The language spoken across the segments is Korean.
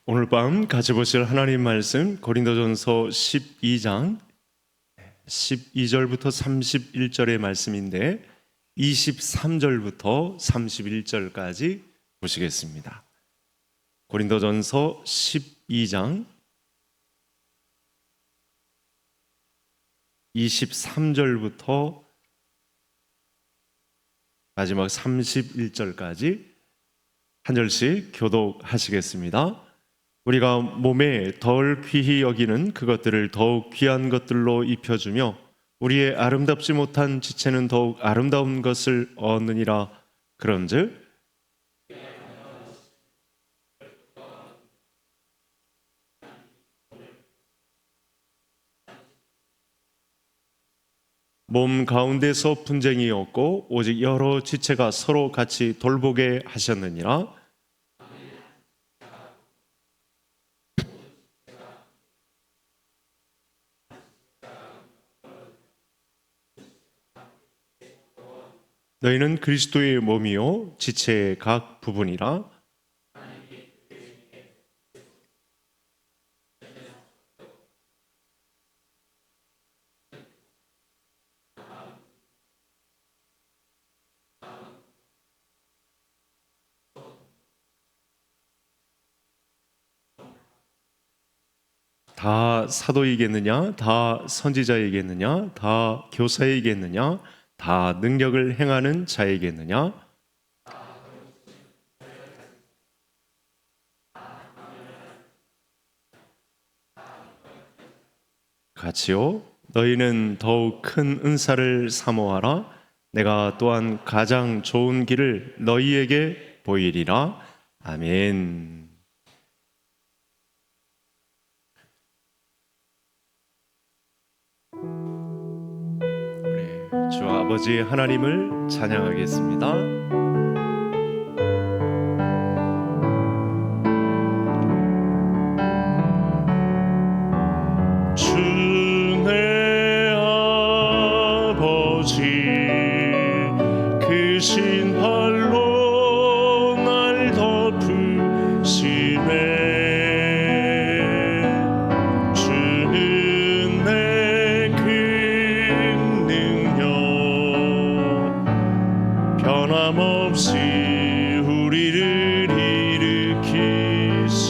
오늘 밤 같이 보실 하나님 말씀 고린도전서 12장 12절부터 31절의 말씀인데 23절부터 31절까지 보시겠습니다. 고린도전서 12장 23절부터 마지막 31절까지 한 절씩 교독하시겠습니다. 우리가 몸에 덜 귀히 여기는 그것들을 더욱 귀한 것들로 입혀주며 우리의 아름답지 못한 지체는 더욱 아름다운 것을 얻느니라. 그런즉 몸 가운데서 분쟁이 없고 오직 여러 지체가 서로 같이 돌보게 하셨느니라. 너희는 그리스도의 몸이요 지체의 각 부분이라. 다 사도이겠느냐? 다 선지자이겠느냐? 다 교사이겠느냐? 다 능력을 행하는 자이겠느냐? 같이요. 너희는 더욱 큰 은사를 사모하라. 내가 또한 가장 좋은 길을 너희에게 보이리라. 아멘. 주 아버지 하나님을 찬양하겠습니다. 변함없이 우리를 일으키시네.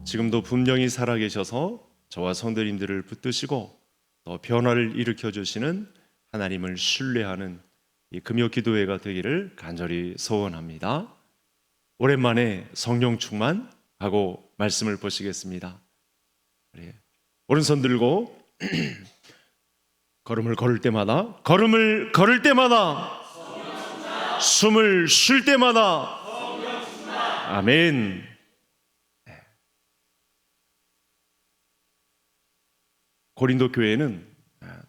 지금도 분명히 살아계셔서 저와 성도님들을 붙드시고 또 변화를 일으켜주시는 하나님을 신뢰하는 이 금요 기도회가 되기를 간절히 소원합니다. 오랜만에 성령 충만하고 말씀을 보시겠습니다. 오른손 들고 걸음을 걸을 때마다, 걸음을 걸을 때마다, 숨을 쉴 때마다, 아멘. 고린도 교회는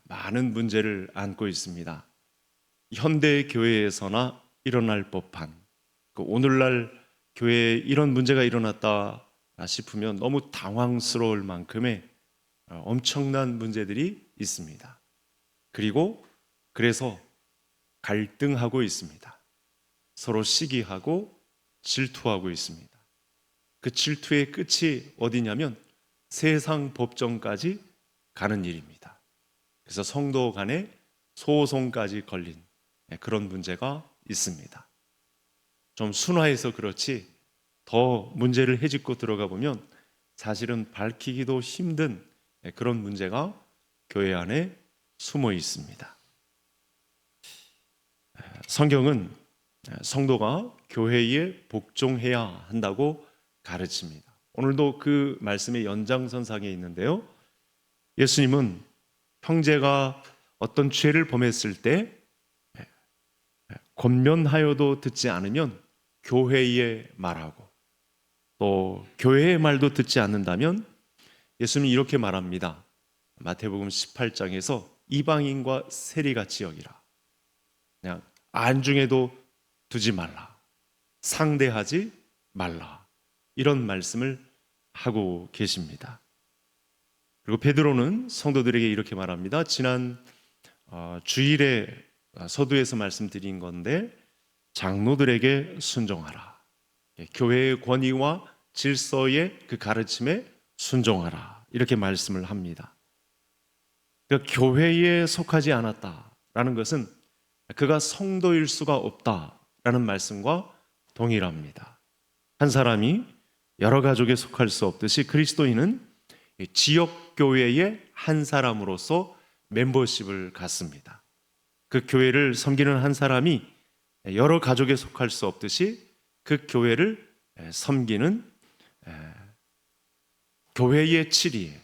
많은 문제를 안고 있습니다. 현대 교회에서나 일어날 법한, 오늘날 교회에 이런 문제가 일어났다 싶으면 너무 당황스러울 만큼의 엄청난 문제들이 있습니다. 그리고 그래서 갈등하고 있습니다. 서로 시기하고 질투하고 있습니다. 그 질투의 끝이 어디냐면 세상 법정까지 가는 일입니다. 그래서 성도 간에 소송까지 걸린 그런 문제가 있습니다. 좀 순화해서 그렇지 더 문제를 헤집고 들어가 보면 사실은 밝히기도 힘든 그런 문제가 교회 안에 숨어 있습니다. 성경은 성도가 교회에 복종해야 한다고 가르칩니다. 오늘도 그 말씀의 연장선상에 있는데요. 예수님은 형제가 어떤 죄를 범했을 때 권면하여도 듣지 않으면 교회에 말하고 또 교회의 말도 듣지 않는다면 예수님이 이렇게 말합니다. 마태복음 18장에서 이방인과 세리같이 여기라. 그냥 안중에도 두지 말라. 상대하지 말라. 이런 말씀을 하고 계십니다. 그리고 베드로는 성도들에게 이렇게 말합니다. 지난 주일에 서두에서 말씀드린 건데 장로들에게 순종하라. 교회의 권위와 질서의 그 가르침에 순종하라. 이렇게 말씀을 합니다. 그러니까 교회에 속하지 않았다라는 것은 그가 성도일 수가 없다라는 말씀과 동일합니다. 한 사람이 여러 가족에 속할 수 없듯이 그리스도인은 지역 교회의 한 사람으로서 멤버십을 갖습니다. 그 교회를 섬기는 한 사람이 여러 가족에 속할 수 없듯이 그 교회를 섬기는 교회의 치리에,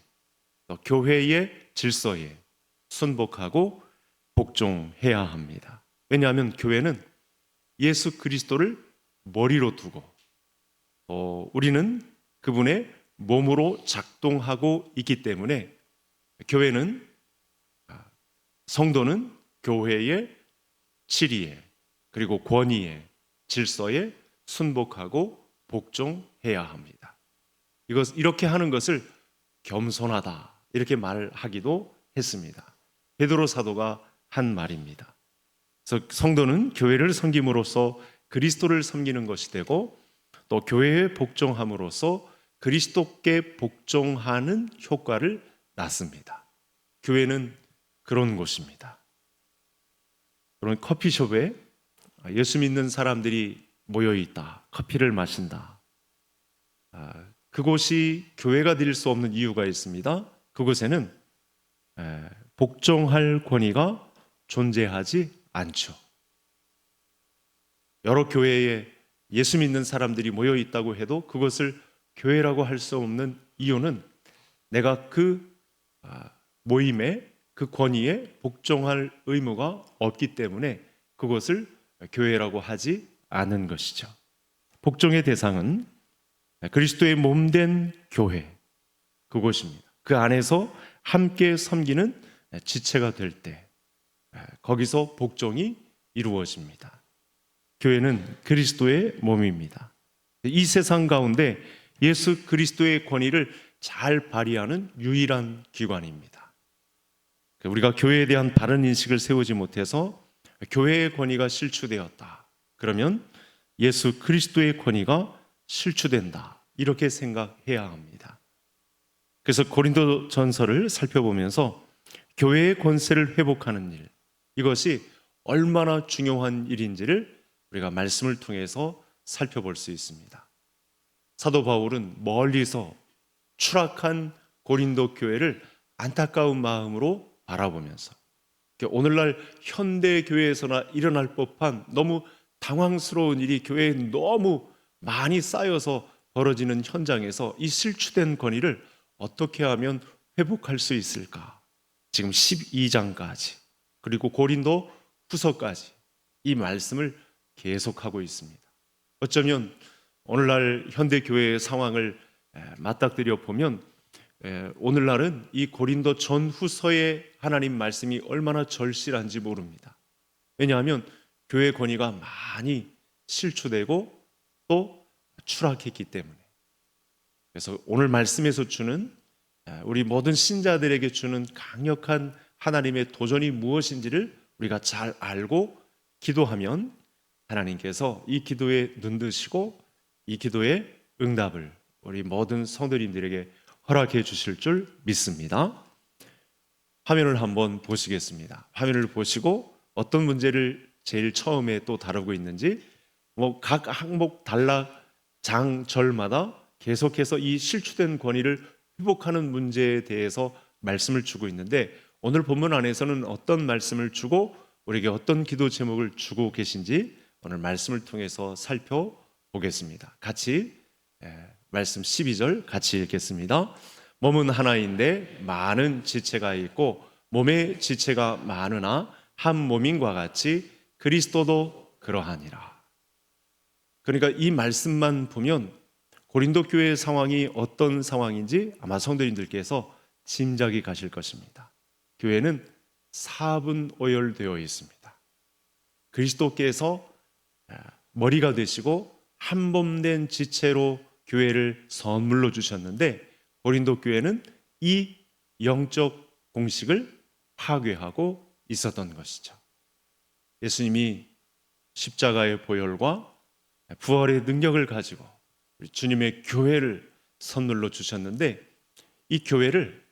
또 교회의 질서에 순복하고 복종해야 합니다. 왜냐하면 교회는 예수 그리스도를 머리로 두고 우리는 그분의 몸으로 작동하고 있기 때문에 교회는, 성도는 교회의 치리에, 그리고 권위에, 질서에 순복하고 복종해야 합니다. 이렇게 하는 것을 겸손하다 이렇게 말하기도 했습니다. 베드로 사도가 한 말입니다. 그래서 성도는 교회를 섬김으로써 그리스도를 섬기는 것이 되고, 또 교회에 복종함으로써 그리스도께 복종하는 효과를 낳습니다. 교회는 그런 곳입니다. 그런 커피숍에 예수 믿는 사람들이 모여 있다, 커피를 마신다. 그곳이 교회가 될 수 없는 이유가 있습니다. 그곳에는 복종할 권위가 존재하지 않죠. 여러 교회에 예수 믿는 사람들이 모여 있다고 해도 그것을 교회라고 할 수 없는 이유는 내가 그 모임에, 그 권위에 복종할 의무가 없기 때문에 그것을 교회라고 하지 않은 것이죠. 복종의 대상은 그리스도의 몸된 교회, 그곳입니다. 그 안에서 함께 섬기는 지체가 될 때 거기서 복종이 이루어집니다. 교회는 그리스도의 몸입니다. 이 세상 가운데 예수 그리스도의 권위를 잘 발휘하는 유일한 기관입니다. 우리가 교회에 대한 바른 인식을 세우지 못해서 교회의 권위가 실추되었다, 그러면 예수 그리스도의 권위가 실추된다, 이렇게 생각해야 합니다. 그래서 고린도 전서를 살펴보면서 교회의 권세를 회복하는 일, 이것이 얼마나 중요한 일인지를 우리가 말씀을 통해서 살펴볼 수 있습니다. 사도 바울은 멀리서 추락한 고린도 교회를 안타까운 마음으로 바라보면서 오늘날 현대 교회에서나 일어날 법한 너무 당황스러운 일이 교회에 너무 많이 쌓여서 벌어지는 현장에서 이 실추된 권위를 어떻게 하면 회복할 수 있을까? 지금 12장까지 그리고 고린도 후서까지 이 말씀을 계속하고 있습니다. 어쩌면 오늘날 현대교회의 상황을 맞닥뜨려 보면 오늘날은 이 고린도 전후서의 하나님 말씀이 얼마나 절실한지 모릅니다. 왜냐하면 교회 권위가 많이 실추되고 또 추락했기 때문에. 그래서 오늘 말씀에서 주는, 우리 모든 신자들에게 주는 강력한 하나님의 도전이 무엇인지를 우리가 잘 알고 기도하면 하나님께서 이 기도에 눈드시고 이 기도의 응답을 우리 모든 성도님들에게 허락해 주실 줄 믿습니다. 화면을 한번 보시겠습니다. 화면을 보시고 어떤 문제를 제일 처음에 또 다루고 있는지, 각 항목 장절마다 계속해서 이 실추된 권위를 회복하는 문제에 대해서 말씀을 주고 있는데, 오늘 본문 안에서는 어떤 말씀을 주고 우리에게 어떤 기도 제목을 주고 계신지 오늘 말씀을 통해서 살펴보겠습니다. 같이 말씀 12절 같이 읽겠습니다. 몸은 하나인데 많은 지체가 있고 몸의 지체가 많으나 한 몸인과 같이 그리스도도 그러하니라. 그러니까 이 말씀만 보면 고린도 교회의 상황이 어떤 상황인지 아마 성도님들께서 짐작이 가실 것입니다. 교회는 사분오열되어 있습니다. 그리스도께서 머리가 되시고 한 몸된 지체로 교회를 선물로 주셨는데, 고린도 교회는 이 영적 공식을 파괴하고 있었던 것이죠. 예수님이 십자가의 보혈과 부활의 능력을 가지고 우리 주님의 교회를 선물로 주셨는데, 이 교회를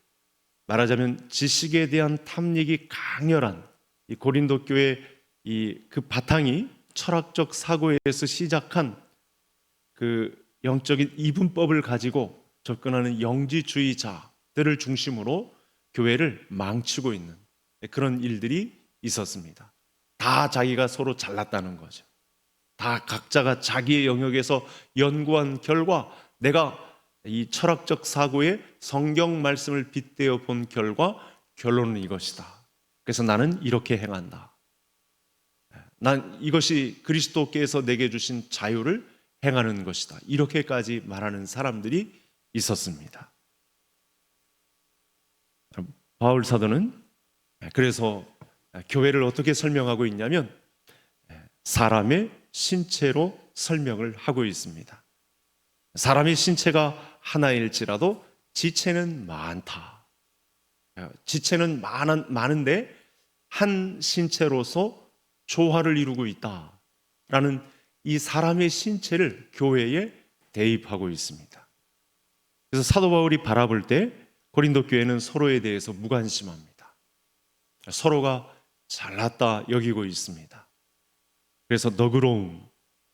말하자면 지식에 대한 탐닉이 강렬한 이 고린도 교회 그 바탕이 철학적 사고에서 시작한 그 영적인 이분법을 가지고 접근하는 영지주의자들을 중심으로 교회를 망치고 있는 그런 일들이 있었습니다. 다 자기가 서로 잘났다는 거죠. 다 각자가 자기의 영역에서 연구한 결과, 내가 이 철학적 사고에 성경 말씀을 빗대어 본 결과 결론은 이것이다. 그래서 나는 이렇게 행한다. 난 이것이 그리스도께서 내게 주신 자유를 행하는 것이다. 이렇게까지 말하는 사람들이 있었습니다. 바울 사도는 그래서 교회를 어떻게 설명하고 있냐면 사람의 신체로 설명을 하고 있습니다. 사람의 신체가 하나일지라도 지체는 많다. 지체는 많은데 한 신체로서 조화를 이루고 있다라는 이 사람의 신체를 교회에 대입하고 있습니다. 그래서 사도 바울이 바라볼 때 고린도 교회는 서로에 대해서 무관심합니다. 서로가 잘났다 여기고 있습니다. 그래서 너그러움,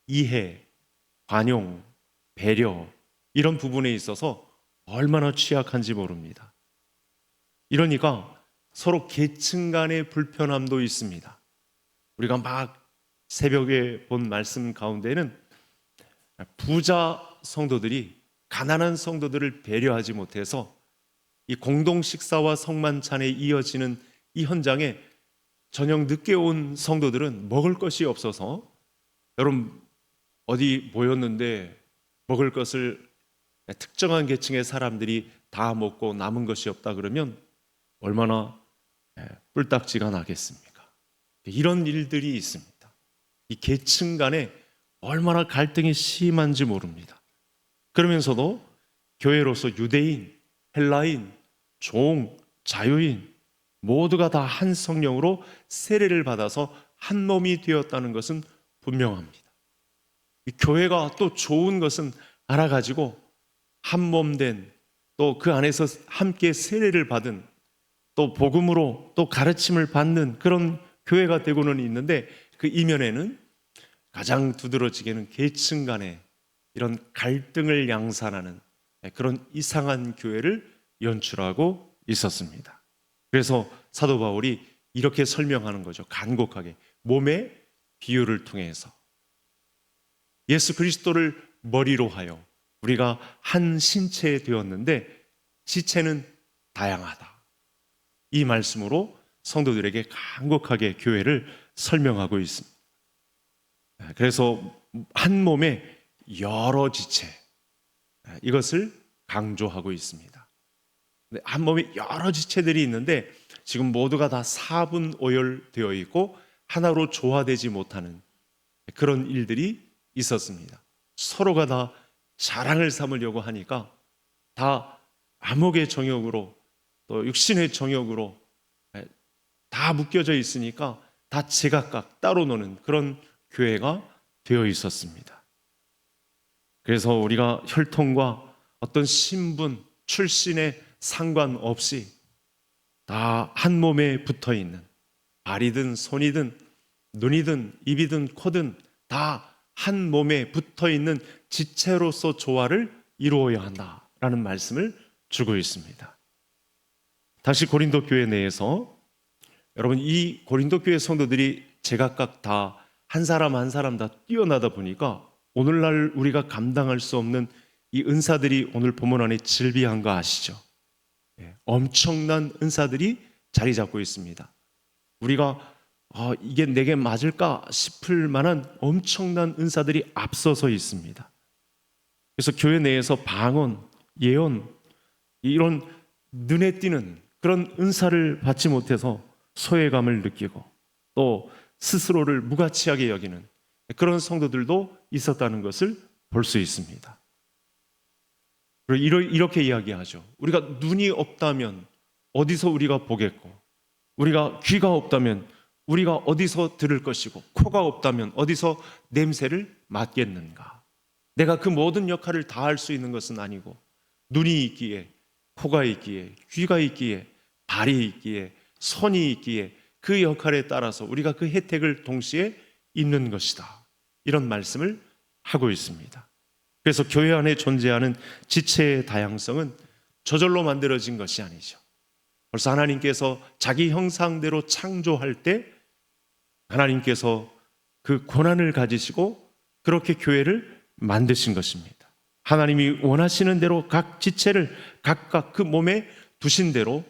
이해, 관용, 배려 이런 부분에 있어서 얼마나 취약한지 모릅니다. 이러니까 서로 계층 간의 불편함도 있습니다. 우리가 막 새벽에 본 말씀 가운데는 부자 성도들이 가난한 성도들을 배려하지 못해서 이 공동 식사와 성만찬에 이어지는 이 현장에 저녁 늦게 온 성도들은 먹을 것이 없어서, 여러분 어디 모였는데 먹을 것을 특정한 계층의 사람들이 다 먹고 남은 것이 없다 그러면 얼마나 뿔딱지가 나겠습니까? 이런 일들이 있습니다. 이 계층 간에 얼마나 갈등이 심한지 모릅니다. 그러면서도 교회로서 유대인, 헬라인, 종, 자유인 모두가 다 한 성령으로 세례를 받아서 한 몸이 되었다는 것은 분명합니다. 이 교회가 또 좋은 것은 알아가지고 한 몸 된, 또 그 안에서 함께 세례를 받은, 또 복음으로 또 가르침을 받는 그런 교회가 되고는 있는데, 그 이면에는 가장 두드러지게는 계층 간에 이런 갈등을 양산하는 그런 이상한 교회를 연출하고 있었습니다. 그래서 사도 바울이 이렇게 설명하는 거죠. 간곡하게 몸의 비유를 통해서 예수 그리스도를 머리로 하여 우리가 한 신체 되었는데 지체는 다양하다. 이 말씀으로 성도들에게 간곡하게 교회를 설명하고 있습니다. 그래서 한 몸의 여러 지체, 이것을 강조하고 있습니다. 한 몸에 여러 지체들이 있는데 지금 모두가 다 사분 오열되어 있고 하나로 조화되지 못하는 그런 일들이 있었습니다. 서로가 다 자랑을 삼으려고 하니까 다 암흑의 정욕으로 또 육신의 정욕으로 다 묶여져 있으니까 다 제각각 따로 노는 그런 교회가 되어 있었습니다. 그래서 우리가 혈통과 어떤 신분, 출신에 상관없이 다 한 몸에 붙어 있는, 발이든 손이든 눈이든 입이든 코든 다 한 몸에 붙어 있는 지체로서 조화를 이루어야 한다라는 말씀을 주고 있습니다. 다시 고린도 교회 내에서 여러분, 이 고린도 교회 성도들이 제각각 다 한 사람 한 사람 다 뛰어나다 보니까 오늘날 우리가 감당할 수 없는 이 은사들이 오늘 본문 안에 즐비한 거 아시죠? 엄청난 은사들이 자리 잡고 있습니다. 우리가 이게 내게 맞을까 싶을 만한 엄청난 은사들이 앞서서 있습니다. 그래서 교회 내에서 방언, 예언, 이런 눈에 띄는 그런 은사를 받지 못해서 소외감을 느끼고 또 스스로를 무가치하게 여기는 그런 성도들도 있었다는 것을 볼 수 있습니다. 이렇게 이야기하죠. 우리가 눈이 없다면 어디서 우리가 보겠고, 우리가 귀가 없다면 우리가 어디서 들을 것이고 코가 없다면 어디서 냄새를 맡겠는가? 내가 그 모든 역할을 다 할 수 있는 것은 아니고 눈이 있기에 코가 있기에 귀가 있기에 발이 있기에 손이 있기에 그 역할에 따라서 우리가 그 혜택을 동시에 입는 것이다. 이런 말씀을 하고 있습니다. 그래서 교회 안에 존재하는 지체의 다양성은 저절로 만들어진 것이 아니죠. 벌써 하나님께서 자기 형상대로 창조할 때 하나님께서 그 권한을 가지시고 그렇게 교회를 만드신 것입니다. 하나님이 원하시는 대로 각 지체를 각각 그 몸에 두신 대로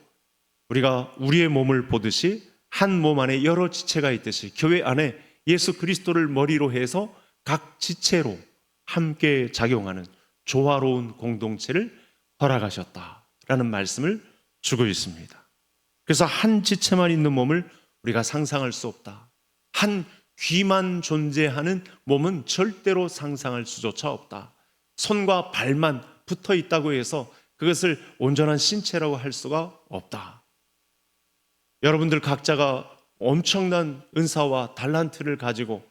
우리가 우리의 몸을 보듯이 한 몸 안에 여러 지체가 있듯이 교회 안에 예수 그리스도를 머리로 해서 각 지체로 함께 작용하는 조화로운 공동체를 허락하셨다라는 말씀을 주고 있습니다. 그래서 한 지체만 있는 몸을 우리가 상상할 수 없다. 한 귀만 존재하는 몸은 절대로 상상할 수조차 없다. 손과 발만 붙어 있다고 해서 그것을 온전한 신체라고 할 수가 없다. 여러분들 각자가 엄청난 은사와 달란트를 가지고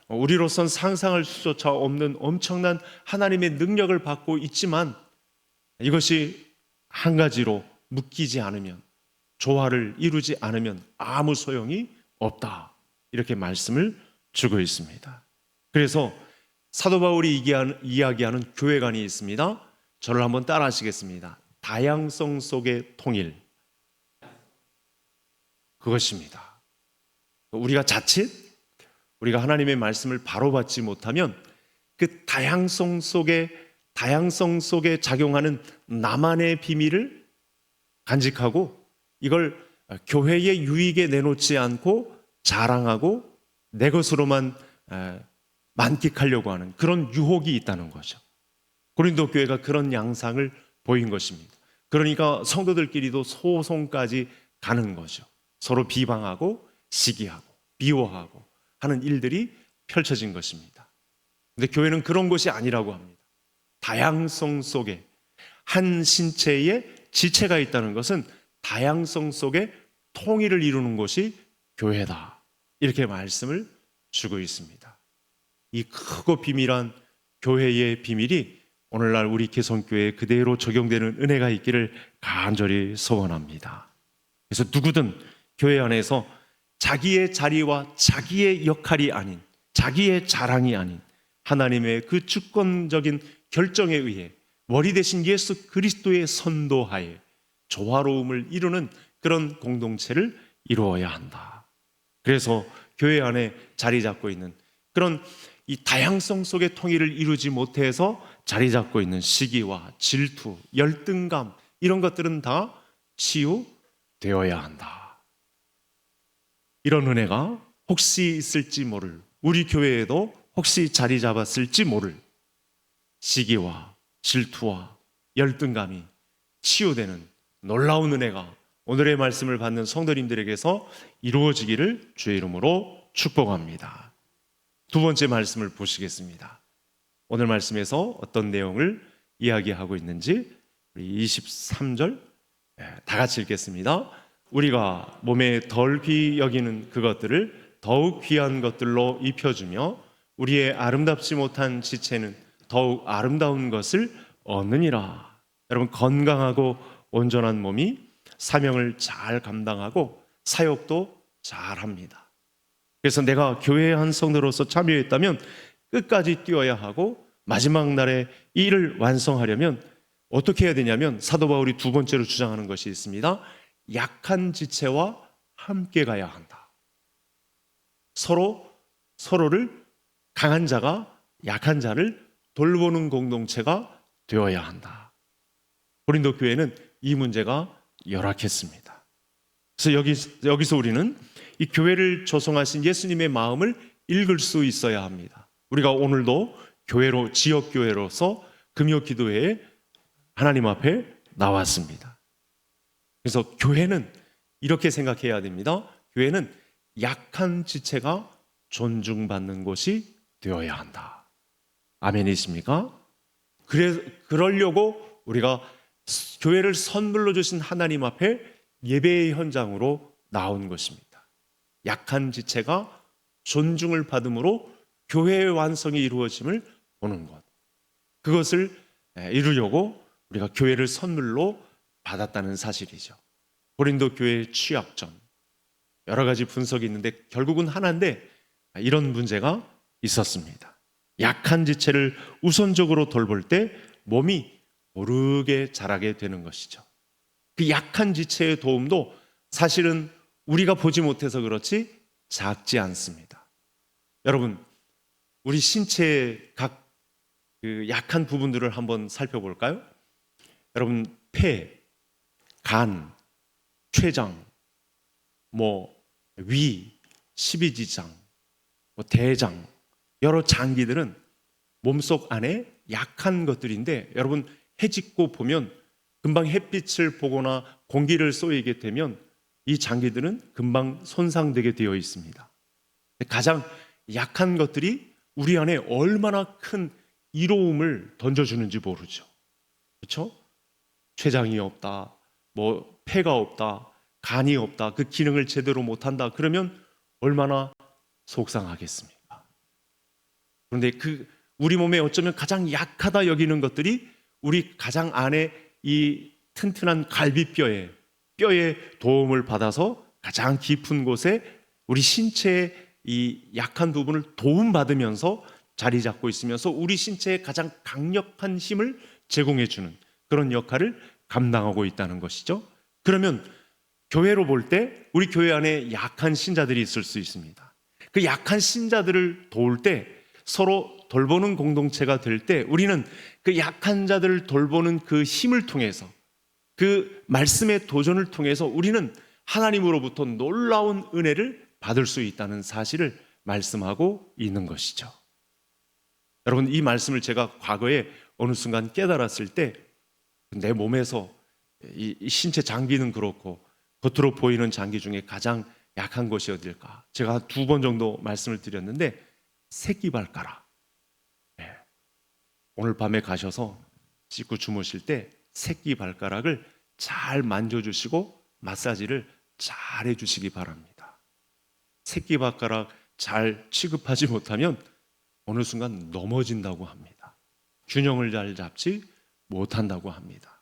우리로선 상상할 수조차 없는 엄청난 하나님의 능력을 받고 있지만 이것이 한 가지로 묶이지 않으면, 조화를 이루지 않으면 아무 소용이 없다. 이렇게 말씀을 주고 있습니다. 그래서 사도 바울이 이야기하는 교회관이 있습니다. 저를 한번 따라 하시겠습니다. 다양성 속의 통일. 그것입니다. 우리가 자칫 우리가 하나님의 말씀을 바로 받지 못하면 그 다양성 속에 작용하는 나만의 비밀을 간직하고 이걸 교회의 유익에 내놓지 않고 자랑하고 내 것으로만 만끽하려고 하는 그런 유혹이 있다는 거죠. 고린도 교회가 그런 양상을 보인 것입니다. 그러니까 성도들끼리도 소송까지 가는 거죠. 서로 비방하고 시기하고 비호하고 하는 일들이 펼쳐진 것입니다. 그런데 교회는 그런 것이 아니라고 합니다. 다양성 속에 한 신체에 지체가 있다는 것은 다양성 속에 통일을 이루는 것이 교회다. 이렇게 말씀을 주고 있습니다. 이 크고 비밀한 교회의 비밀이 오늘날 우리 개성교회에 그대로 적용되는 은혜가 있기를 간절히 소원합니다. 그래서 누구든 교회 안에서 자기의 자리와 자기의 역할이 아닌, 자기의 자랑이 아닌 하나님의 그 주권적인 결정에 의해 머리 대신 예수 그리스도의 선도하에 조화로움을 이루는 그런 공동체를 이루어야 한다. 그래서 교회 안에 자리 잡고 있는 그런 이 다양성 속의 통일을 이루지 못해서 자리 잡고 있는 시기와 질투, 열등감 이런 것들은 다 치유되어야 한다. 이런 은혜가 혹시 있을지 모를, 우리 교회에도 혹시 자리 잡았을지 모를 시기와 질투와 열등감이 치유되는 놀라운 은혜가 오늘의 말씀을 받는 성도님들에게서 이루어지기를 주의 이름으로 축복합니다. 두 번째 말씀을 보시겠습니다. 오늘 말씀에서 어떤 내용을 이야기하고 있는지 우리 23절 다 같이 읽겠습니다. 우리가 몸에 덜 여기는 그것들을 더욱 귀한 것들로 입혀주며 우리의 아름답지 못한 지체는 더욱 아름다운 것을 얻느니라. 여러분, 건강하고 온전한 몸이 사명을 잘 감당하고 사역도 잘합니다. 그래서 내가 교회의 한 성도로서 참여했다면 끝까지 뛰어야 하고 마지막 날에 이 일을 완성하려면 어떻게 해야 되냐면 사도 바울이 두 번째로 주장하는 것이 있습니다. 약한 지체와 함께 가야 한다. 서로를 강한 자가 약한 자를 돌보는 공동체가 되어야 한다. 고린도 교회는 이 문제가 열악했습니다. 그래서 여기서 우리는 이 교회를 조성하신 예수님의 마음을 읽을 수 있어야 합니다. 우리가 오늘도 교회로, 지역교회로서 금요기도회에 하나님 앞에 나왔습니다. 그래서 교회는 이렇게 생각해야 됩니다. 교회는 약한 지체가 존중받는 곳이 되어야 한다. 아멘이십니까? 그러려고 우리가 교회를 선물로 주신 하나님 앞에 예배의 현장으로 나온 것입니다. 약한 지체가 존중을 받음으로 교회의 완성이 이루어짐을 보는 것. 그것을 이루려고 우리가 교회를 선물로 받았다는 사실이죠. 고린도 교회의 취약점, 여러 가지 분석이 있는데 결국은 하나인데, 이런 문제가 있었습니다. 약한 지체를 우선적으로 돌볼 때 몸이 고르게 자라게 되는 것이죠. 그 약한 지체의 도움도 사실은 우리가 보지 못해서 그렇지 작지 않습니다. 여러분, 우리 신체의 각 그 약한 부분들을 한번 살펴볼까요? 여러분, 폐, 간, 췌장, 위, 십이지장, 대장, 여러 장기들은 몸속 안에 약한 것들인데, 여러분 해집고 보면 금방 햇빛을 보거나 공기를 쏘이게 되면 이 장기들은 금방 손상되게 되어 있습니다. 가장 약한 것들이 우리 안에 얼마나 큰 이로움을 던져주는지 모르죠. 그렇죠? 췌장이 없다, 폐가 없다, 간이 없다, 그 기능을 제대로 못한다, 그러면 얼마나 속상하겠습니까? 그런데 우리 몸에 어쩌면 가장 약하다 여기는 것들이 우리 가장 안에 이 튼튼한 갈비뼈에 도움을 받아서 가장 깊은 곳에 우리 신체의 이 약한 부분을 도움받으면서 자리 잡고 있으면서 우리 신체에 가장 강력한 힘을 제공해 주는 그런 역할을 감당하고 있다는 것이죠. 그러면 교회로 볼 때 우리 교회 안에 약한 신자들이 있을 수 있습니다. 그 약한 신자들을 도울 때, 서로 돌보는 공동체가 될 때, 우리는 그 약한 자들을 돌보는 그 힘을 통해서, 그 말씀의 도전을 통해서 우리는 하나님으로부터 놀라운 은혜를 받을 수 있다는 사실을 말씀하고 있는 것이죠. 여러분, 이 말씀을 제가 과거에 어느 순간 깨달았을 때, 내 몸에서 이 신체 장기는 그렇고 겉으로 보이는 장기 중에 가장 약한 것이 어딜까? 제가 2번 정도 말씀을 드렸는데, 새끼발가락. 오늘 밤에 가셔서 씻고 주무실 때 새끼발가락을 잘 만져주시고 마사지를 잘 해주시기 바랍니다. 새끼발가락 잘 취급하지 못하면 어느 순간 넘어진다고 합니다. 균형을 잘 잡지 못한다고 합니다.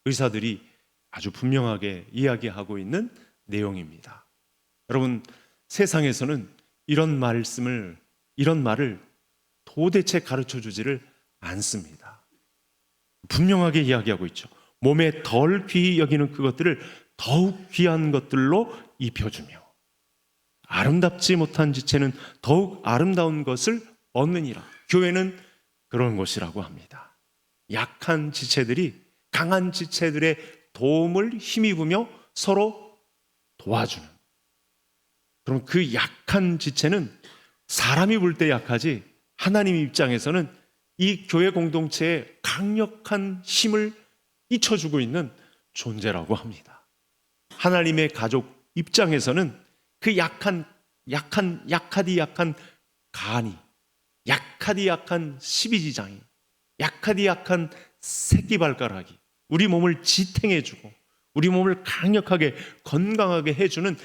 의사들이 아주 분명하게 이야기하고 있는 내용입니다. 여러분, 세상에서는 이런 말을 도대체 가르쳐 주지를 않습니다. 분명하게 이야기하고 있죠. 몸에 덜 귀히 여기는 그것들을 더욱 귀한 것들로 입혀주며, 아름답지 못한 지체는 더욱 아름다운 것을 얻느니라. 교회는 그런 것이라고 합니다. 약한 지체들이 강한 지체들의 도움을 힘입으며 서로 도와주는, 그럼 그 약한 지체는 사람이 볼 때 약하지 하나님 입장에서는 이 교회 공동체에 강력한 힘을 끼쳐주고 있는 존재라고 합니다. 하나님의 가족 입장에서는 그 약하디 약한 간이, 약하디 약한 십이지장이, 약하디 약한 새끼발가락이 우리 몸을 지탱해주고 우리 몸을 강력하게 건강하게 해주는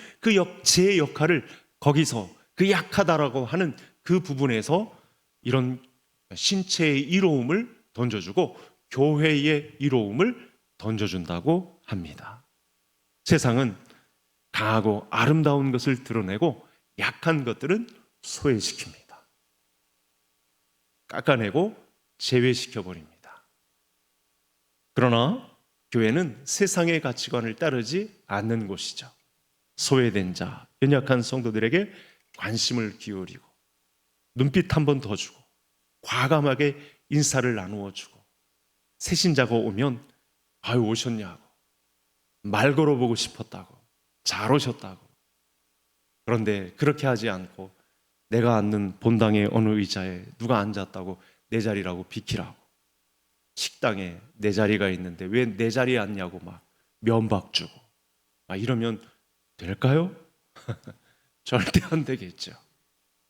제 역할을 거기서 그 약하다라고 하는 그 부분에서 이런 신체의 이로움을 던져주고 교회의 이로움을 던져준다고 합니다. 세상은 강하고 아름다운 것을 드러내고 약한 것들은 소외시킵니다. 깎아내고 제외시켜버립니다. 그러나 교회는 세상의 가치관을 따르지 않는 곳이죠. 소외된 자, 연약한 성도들에게 관심을 기울이고 눈빛 한 번 더 주고 과감하게 인사를 나누어 주고, 새신자가 오면 아유 오셨냐고, 말 걸어보고 싶었다고, 잘 오셨다고. 그런데 그렇게 하지 않고 내가 앉는 본당의 어느 의자에 누가 앉았다고 내 자리라고 비키라고, 식당에 내 자리가 있는데 왜 내 자리에 앉냐고 막 면박 주고 이러면 될까요? 절대 안 되겠죠.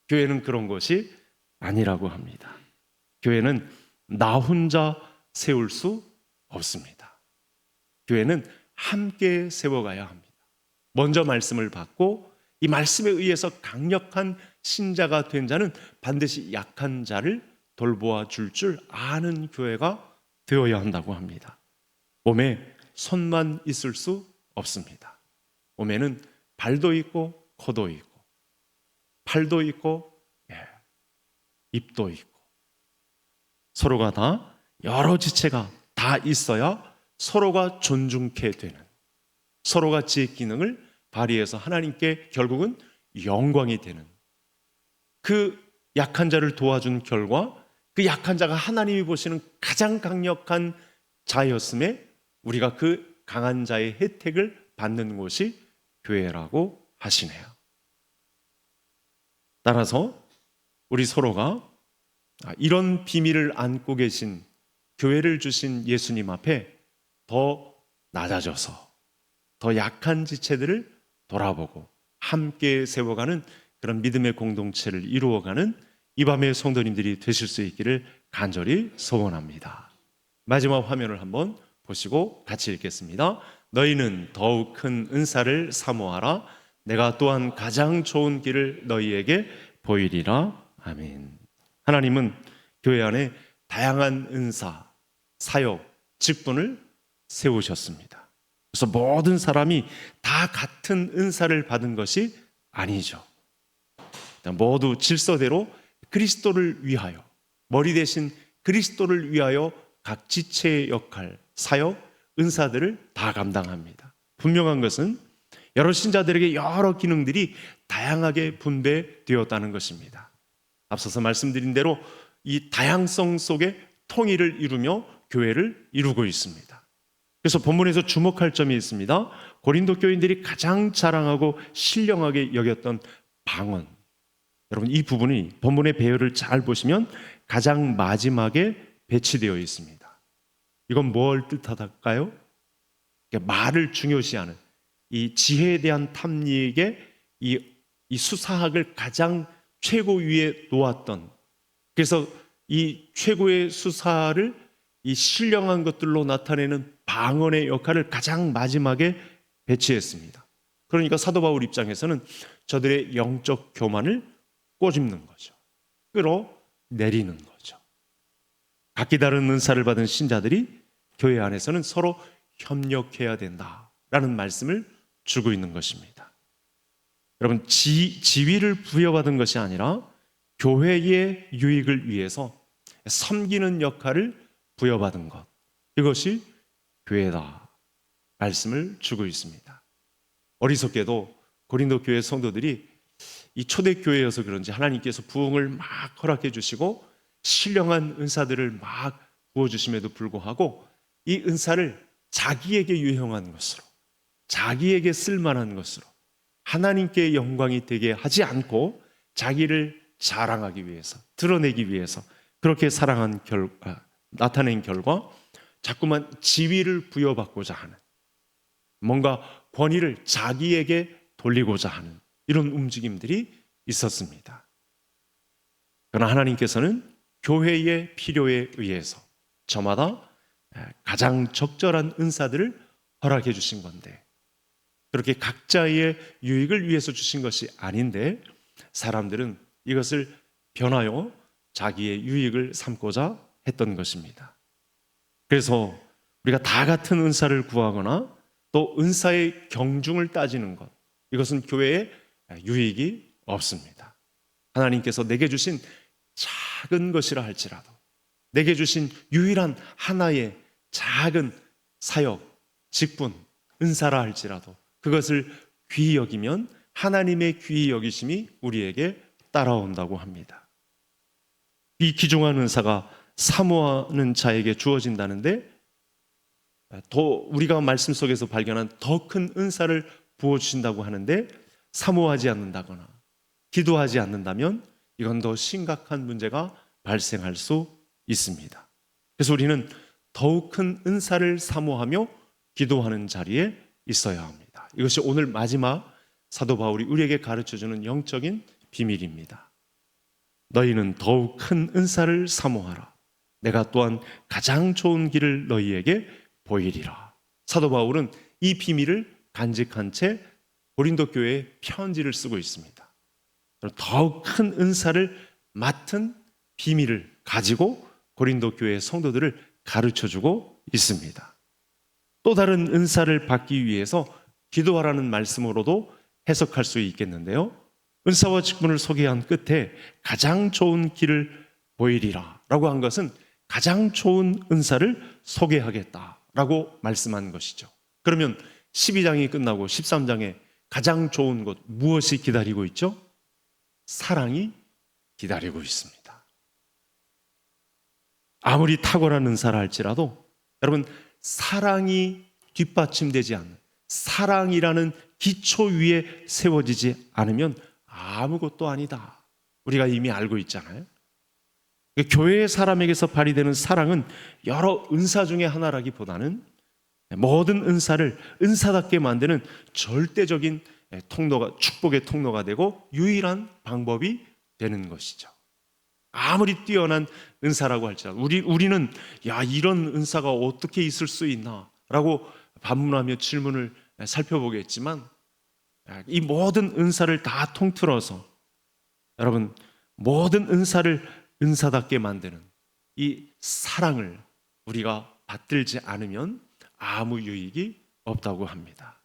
교회는 그런 것이 아니라고 합니다. 교회는 나 혼자 세울 수 없습니다. 교회는 함께 세워가야 합니다. 먼저 말씀을 받고 이 말씀에 의해서 강력한 신자가 된 자는 반드시 약한 자를 돌보아 줄 아는 교회가 되어야 한다고 합니다. 몸에 손만 있을 수 없습니다. 몸에는 발도 있고 코도 있고 팔도 있고 입도 있고 서로가 다 여러 지체가 다 있어야 서로가 존중케 되는, 서로가 지의 기능을 발휘해서 하나님께 결국은 영광이 되는, 그 약한 자를 도와준 결과 그 약한 자가 하나님이 보시는 가장 강력한 자였음에 우리가 그 강한 자의 혜택을 받는 곳이 교회라고 하시네요. 따라서 우리 서로가 이런 비밀을 안고 계신 교회를 주신 예수님 앞에 더 낮아져서 더 약한 지체들을 돌아보고 함께 세워가는 그런 믿음의 공동체를 이루어가는 이 밤의 성도님들이 되실 수 있기를 간절히 소원합니다. 마지막 화면을 한번 보시고 같이 읽겠습니다. 너희는 더욱 큰 은사를 사모하라. 내가 또한 가장 좋은 길을 너희에게 보이리라. 아멘. 하나님은 교회 안에 다양한 은사, 사역, 직분을 세우셨습니다. 그래서 모든 사람이 다 같은 은사를 받은 것이 아니죠. 모두 질서대로 그리스도를 위하여, 머리 대신 그리스도를 위하여 각 지체의 역할, 사역, 은사들을 다 감당합니다. 분명한 것은 여러 신자들에게 여러 기능들이 다양하게 분배되었다는 것입니다. 앞서서 말씀드린 대로 이 다양성 속에 통일을 이루며 교회를 이루고 있습니다. 그래서 본문에서 주목할 점이 있습니다. 고린도 교인들이 가장 자랑하고 신령하게 여겼던 방언. 여러분, 이 부분이 본문의 배열을 잘 보시면 가장 마지막에 배치되어 있습니다. 이건 뭘 뜻하달까요? 말을 중요시하는 이 지혜에 대한 탐닉의 이 수사학을 가장 최고 위에 놓았던, 그래서 이 최고의 수사를 이 신령한 것들로 나타내는 방언의 역할을 가장 마지막에 배치했습니다. 그러니까 사도 바울 입장에서는 저들의 영적 교만을 꼬집는 거죠. 끌어내리는 거죠. 각기 다른 은사를 받은 신자들이 교회 안에서는 서로 협력해야 된다라는 말씀을 주고 있는 것입니다. 여러분, 지위를 부여받은 것이 아니라 교회의 유익을 위해서 섬기는 역할을 부여받은 것, 이것이 교회다 말씀을 주고 있습니다. 어리석게도 고린도 교회 성도들이 이 초대교회여서 그런지 하나님께서 부흥을 막 허락해 주시고 신령한 은사들을 막 부어주심에도 불구하고 이 은사를 자기에게 유용한 것으로, 자기에게 쓸만한 것으로, 하나님께 영광이 되게 하지 않고 자기를 자랑하기 위해서, 드러내기 위해서 그렇게 나타낸 결과 자꾸만 지위를 부여받고자 하는, 뭔가 권위를 자기에게 돌리고자 하는 이런 움직임들이 있었습니다. 그러나 하나님께서는 교회의 필요에 의해서 저마다 가장 적절한 은사들을 허락해 주신 건데, 그렇게 각자의 유익을 위해서 주신 것이 아닌데 사람들은 이것을 변하여 자기의 유익을 삼고자 했던 것입니다. 그래서 우리가 다 같은 은사를 구하거나 또 은사의 경중을 따지는 것, 이것은 교회에 유익이 없습니다. 하나님께서 내게 주신 작은 것이라 할지라도, 내게 주신 유일한 하나의 작은 사역, 직분, 은사라 할지라도 그것을 귀히 여기면 하나님의 귀히 여기심이 우리에게 따라온다고 합니다. 이 귀중한 은사가 사모하는 자에게 주어진다는데, 더 우리가 말씀 속에서 발견한 더 큰 은사를 부어주신다고 하는데 사모하지 않는다거나 기도하지 않는다면 이건 더 심각한 문제가 발생할 수 있습니다. 그래서 우리는 더욱 큰 은사를 사모하며 기도하는 자리에 있어야 합니다. 이것이 오늘 마지막 사도 바울이 우리에게 가르쳐주는 영적인 비밀입니다. 너희는 더욱 큰 은사를 사모하라. 내가 또한 가장 좋은 길을 너희에게 보이리라. 사도 바울은 이 비밀을 간직한 채 고린도 교회에 편지를 쓰고 있습니다. 더욱 큰 은사를 맡은 비밀을 가지고 고린도 교회 성도들을 가르쳐주고 있습니다. 또 다른 은사를 받기 위해서 기도하라는 말씀으로도 해석할 수 있겠는데요. 은사와 직분을 소개한 끝에 가장 좋은 길을 보이리라 라고 한 것은 가장 좋은 은사를 소개하겠다라고 말씀한 것이죠. 그러면 12장이 끝나고 13장에 가장 좋은 것 무엇이 기다리고 있죠? 사랑이 기다리고 있습니다. 아무리 탁월한 은사라 할지라도 여러분, 사랑이 뒷받침되지 않는, 사랑이라는 기초 위에 세워지지 않으면 아무것도 아니다. 우리가 이미 알고 있잖아요. 교회의 사람에게서 발휘되는 사랑은 여러 은사 중에 하나라기보다는 모든 은사를 은사답게 만드는 절대적인 통로가, 축복의 통로가 되고 유일한 방법이 되는 것이죠. 아무리 뛰어난 은사라고 할지라도 우리는 야, 이런 은사가 어떻게 있을 수 있나 라고 반문하며 질문을 살펴보겠지만, 이 모든 은사를 다 통틀어서 여러분, 모든 은사를 은사답게 만드는 이 사랑을 우리가 받들지 않으면 아무 유익이 없다고 합니다.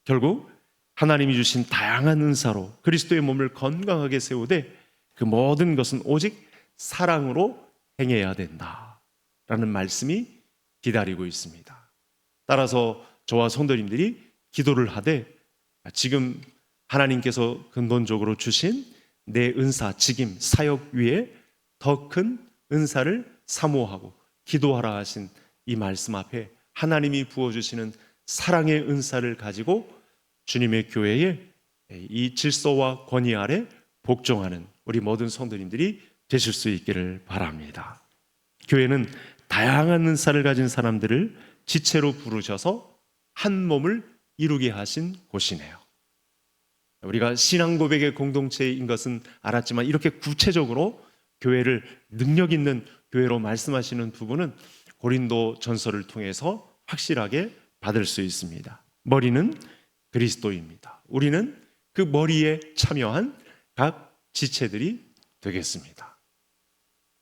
결국 하나님이 주신 다양한 은사로 그리스도의 몸을 건강하게 세우되 그 모든 것은 오직 사랑으로 행해야 된다라는 말씀이 기다리고 있습니다. 따라서 저와 성도님들이 기도를 하되 지금 하나님께서 근본적으로 주신 내 은사, 직임, 사역 위에 더 큰 은사를 사모하고 기도하라 하신 이 말씀 앞에 하나님이 부어주시는 사랑의 은사를 가지고 주님의 교회에 이 질서와 권위 아래 복종하는 우리 모든 성도님들이 되실 수 있기를 바랍니다. 교회는 다양한 은사를 가진 사람들을 지체로 부르셔서 한 몸을 이루게 하신 곳이네요. 우리가 신앙 고백의 공동체인 것은 알았지만 이렇게 구체적으로 교회를 능력 있는 교회로 말씀하시는 부분은 고린도 전서를 통해서 확실하게 받을 수 있습니다. 머리는 그리스도입니다. 우리는 그 머리에 참여한 각 지체들이 되겠습니다.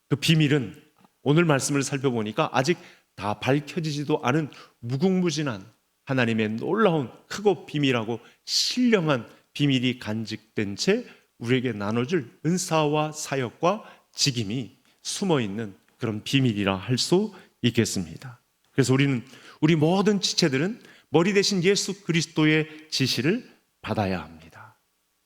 그 비밀은 오늘 말씀을 살펴보니까 아직 다 밝혀지지도 않은 무궁무진한 하나님의 놀라운 크고 비밀하고 신령한 비밀이 간직된 채 우리에게 나눠줄 은사와 사역과 직임이 숨어있는 그런 비밀이라 할 수 있겠습니다. 그래서 우리 모든 지체들은 머리 대신 예수 그리스도의 지시를 받아야 합니다.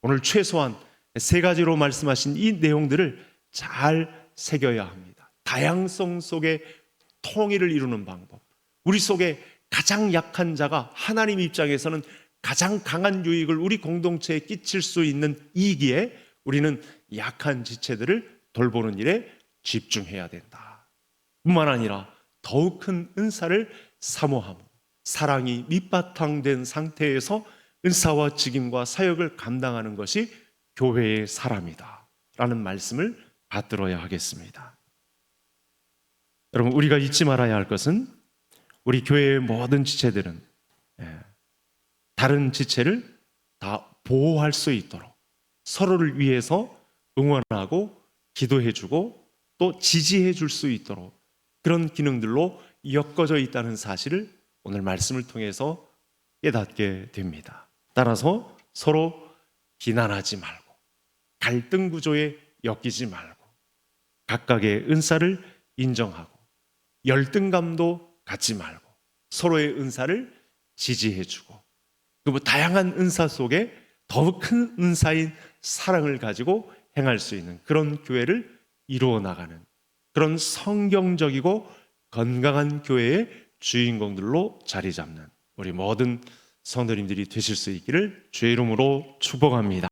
오늘 최소한 3가지로 말씀하신 이 내용들을 잘 새겨야 합니다. 다양성 속에 통일을 이루는 방법, 우리 속에 가장 약한 자가 하나님 입장에서는 가장 강한 유익을 우리 공동체에 끼칠 수 있는 이기에 우리는 약한 지체들을 돌보는 일에 집중해야 된다. 뿐만 아니라 더욱 큰 은사를 사모하고 사랑이 밑바탕된 상태에서 은사와 직임과 사역을 감당하는 것이 교회의 사람이다 라는 말씀을 받들어야 하겠습니다. 여러분, 우리가 잊지 말아야 할 것은 우리 교회의 모든 지체들은 다른 지체를 다 보호할 수 있도록 서로를 위해서 응원하고 기도해주고 또 지지해줄 수 있도록 그런 기능들로 엮어져 있다는 사실을 오늘 말씀을 통해서 깨닫게 됩니다. 따라서 서로 비난하지 말고 갈등 구조에 엮이지 말고 각각의 은사를 인정하고 열등감도 갖지 말고 서로의 은사를 지지해주고 그리고 다양한 은사 속에 더욱 큰 은사인 사랑을 가지고 행할 수 있는 그런 교회를 이루어 나가는 그런 성경적이고 건강한 교회의 주인공들로 자리 잡는 우리 모든 성도님들이 되실 수 있기를 주의 이름으로 축복합니다.